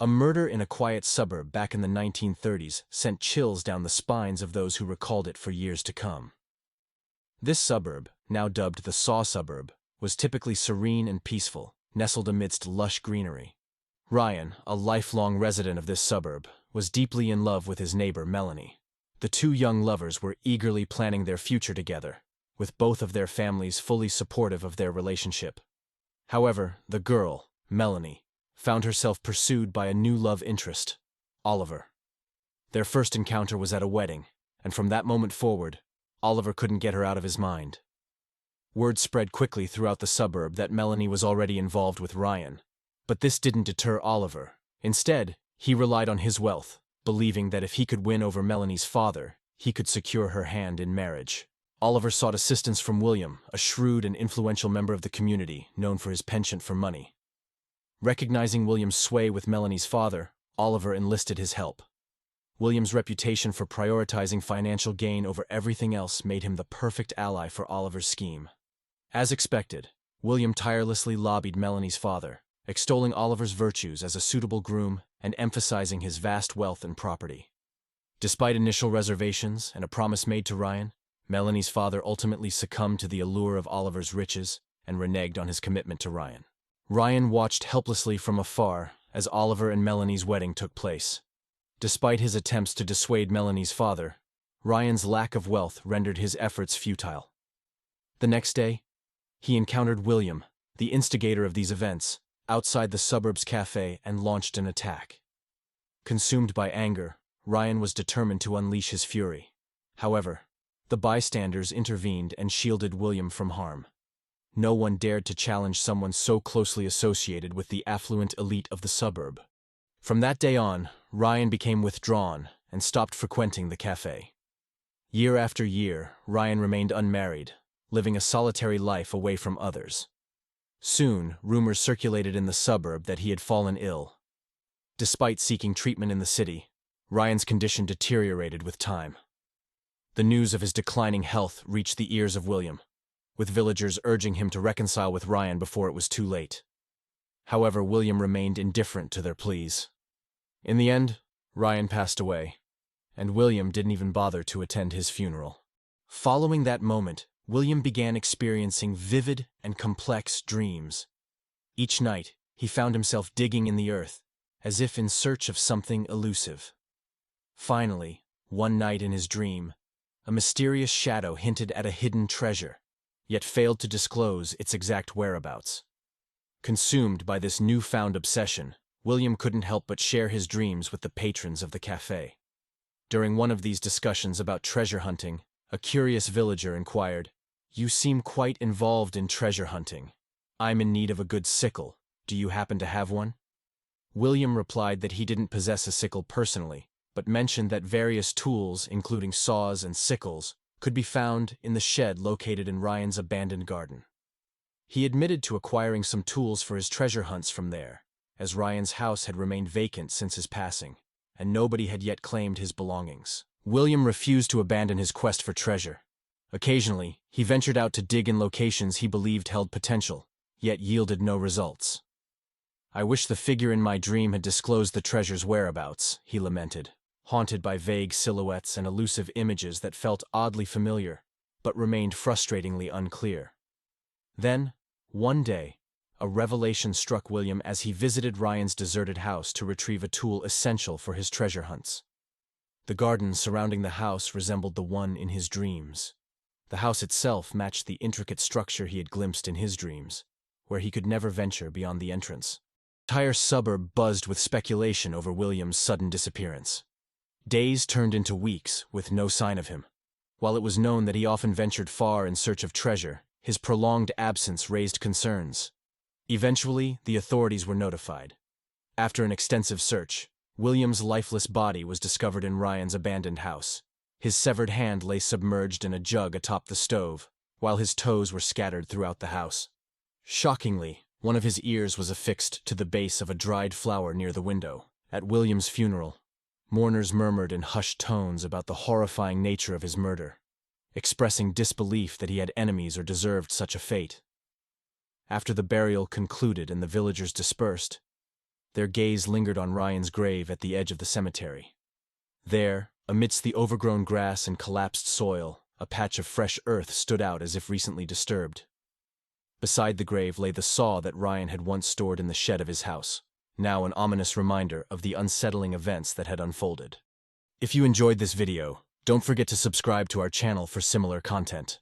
A murder in a quiet suburb back in the 1930s sent chills down the spines of those who recalled it for years to come. This suburb, now dubbed the Saw Suburb, was typically serene and peaceful, nestled amidst lush greenery. Ryan, a lifelong resident of this suburb, was deeply in love with his neighbor Melanie. The two young lovers were eagerly planning their future together, with both of their families fully supportive of their relationship. However, the girl, Melanie, found herself pursued by a new love interest, Oliver. Their first encounter was at a wedding, and from that moment forward, Oliver couldn't get her out of his mind. Word spread quickly throughout the suburb that Melanie was already involved with Ryan, but this didn't deter Oliver. Instead, he relied on his wealth, believing that if he could win over Melanie's father, he could secure her hand in marriage. Oliver sought assistance from William, a shrewd and influential member of the community, known for his penchant for money. Recognizing William's sway with Melanie's father, Oliver enlisted his help. William's reputation for prioritizing financial gain over everything else made him the perfect ally for Oliver's scheme. As expected, William tirelessly lobbied Melanie's father, extolling Oliver's virtues as a suitable groom and emphasizing his vast wealth and property. Despite initial reservations and a promise made to Ryan, Melanie's father ultimately succumbed to the allure of Oliver's riches and reneged on his commitment to Ryan. Ryan watched helplessly from afar as Oliver and Melanie's wedding took place. Despite his attempts to dissuade Melanie's father, Ryan's lack of wealth rendered his efforts futile. The next day, he encountered William, the instigator of these events, outside the Suburbs cafe and launched an attack. Consumed by anger, Ryan was determined to unleash his fury. However, the bystanders intervened and shielded William from harm. No one dared to challenge someone so closely associated with the affluent elite of the suburb. From that day on, Ryan became withdrawn and stopped frequenting the cafe. Year after year, Ryan remained unmarried, living a solitary life away from others. Soon, rumors circulated in the suburb that he had fallen ill. Despite seeking treatment in the city, Ryan's condition deteriorated with time. The news of his declining health reached the ears of William, with villagers urging him to reconcile with Ryan before it was too late. However, William remained indifferent to their pleas. In the end, Ryan passed away, and William didn't even bother to attend his funeral. Following that moment, William began experiencing vivid and complex dreams. Each night, he found himself digging in the earth, as if in search of something elusive. Finally, one night in his dream, a mysterious shadow hinted at a hidden treasure, yet failed to disclose its exact whereabouts. Consumed by this newfound obsession, William couldn't help but share his dreams with the patrons of the cafe. During one of these discussions about treasure hunting, a curious villager inquired, "You seem quite involved in treasure hunting. I'm in need of a good sickle. Do you happen to have one?" William replied that he didn't possess a sickle personally, but mentioned that various tools, including saws and sickles, could be found in the shed located in Ryan's abandoned garden. He admitted to acquiring some tools for his treasure hunts from there, as Ryan's house had remained vacant since his passing, and nobody had yet claimed his belongings. William refused to abandon his quest for treasure. Occasionally, he ventured out to dig in locations he believed held potential, yet yielded no results. "I wish the figure in my dream had disclosed the treasure's whereabouts," he lamented, haunted by vague silhouettes and elusive images that felt oddly familiar, but remained frustratingly unclear. Then, one day, a revelation struck William as he visited Ryan's deserted house to retrieve a tool essential for his treasure hunts. The garden surrounding the house resembled the one in his dreams. The house itself matched the intricate structure he had glimpsed in his dreams, where he could never venture beyond the entrance. The entire suburb buzzed with speculation over William's sudden disappearance. Days turned into weeks with no sign of him. While it was known that he often ventured far in search of treasure, his prolonged absence raised concerns. Eventually, the authorities were notified. After an extensive search, William's lifeless body was discovered in Ryan's abandoned house. His severed hand lay submerged in a jug atop the stove, while his toes were scattered throughout the house. Shockingly, one of his ears was affixed to the base of a dried flower near the window. At William's funeral, mourners murmured in hushed tones about the horrifying nature of his murder, expressing disbelief that he had enemies or deserved such a fate. After the burial concluded and the villagers dispersed, Their gaze lingered on Ryan's grave at the edge of the cemetery. There, amidst the overgrown grass and collapsed soil, a patch of fresh earth stood out as if recently disturbed. Beside the grave lay the saw that Ryan had once stored in the shed of his house, now an ominous reminder of the unsettling events that had unfolded. If you enjoyed this video, don't forget to subscribe to our channel for similar content.